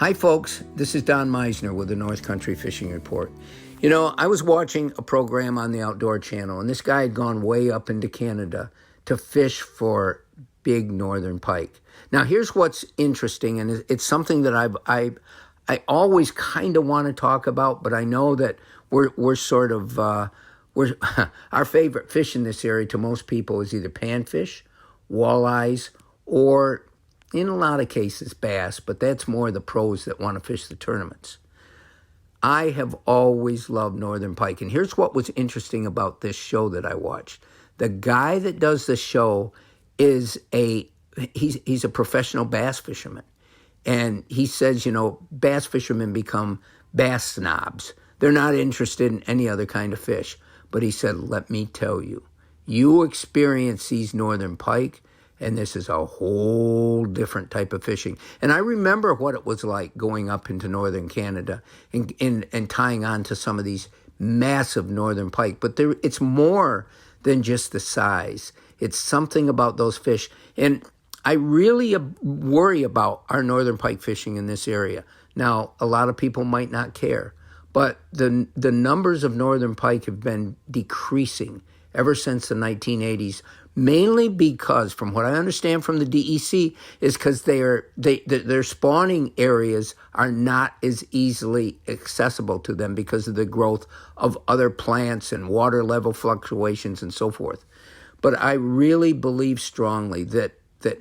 Hi folks, this is Don Meisner with the North Country Fishing Report. You know, I was watching a program on the Outdoor Channel, and this guy had gone way up into Canada to fish for big northern pike. Now, here's what's interesting, and it's something that I always kind of want to talk about, but I know that we're sort of we're our favorite fish in this area to most people is either panfish, walleyes, or in a lot of cases, bass, but that's more the pros that want to fish the tournaments. I have always loved northern pike, and here's what was interesting about this show that I watched. The guy that does the show is he's a professional bass fisherman, and he says, you know, bass fishermen become bass snobs. They're not interested in any other kind of fish. But he said, let me tell you, you experience these northern pike, and this is a whole different type of fishing. And I remember what it was like going up into northern Canada and tying on to some of these massive northern pike. But it's more than just the size. It's something about those fish. And I really worry about our northern pike fishing in this area. Now, a lot of people might not care, but the numbers of northern pike have been decreasing ever since the 1980s, mainly because, from what I understand from the DEC, is because their spawning areas are not as easily accessible to them because of the growth of other plants and water level fluctuations and so forth. But I really believe strongly that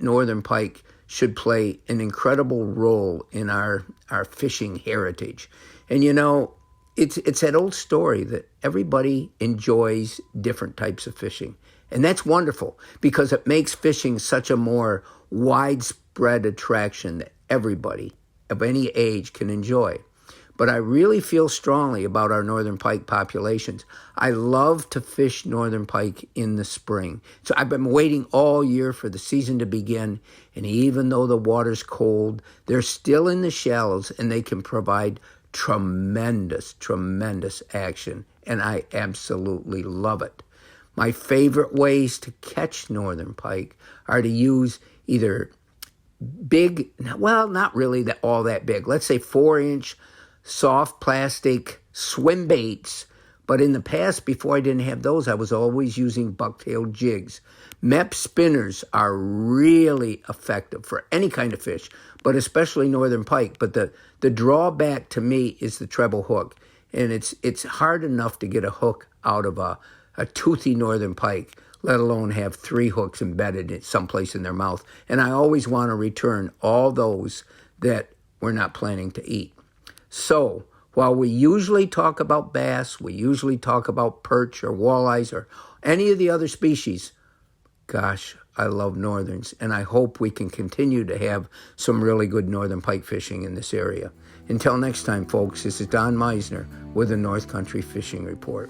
northern pike should play an incredible role in our fishing heritage. And you know, it's that old story that everybody enjoys different types of fishing. And that's wonderful because it makes fishing such a more widespread attraction that everybody of any age can enjoy. But I really feel strongly about our northern pike populations. I love to fish northern pike in the spring. So I've been waiting all year for the season to begin. And even though the water's cold, they're still in the shallows and they can provide tremendous action. And I absolutely love it. My favorite ways to catch northern pike are to use either big, well, not really all that big. Let's say 4-inch soft plastic swim baits. But in the past, before I didn't have those, I was always using bucktail jigs. Mep spinners are really effective for any kind of fish, but especially northern pike. But the drawback to me is the treble hook. And it's hard enough to get a hook out of a toothy northern pike, let alone have 3 hooks embedded in someplace in their mouth. And I always want to return all those that we're not planning to eat. So while we usually talk about bass, we usually talk about perch or walleyes or any of the other species, gosh, I love northerns, and I hope we can continue to have some really good northern pike fishing in this area. Until next time, folks, this is Don Meisner with the North Country Fishing Report.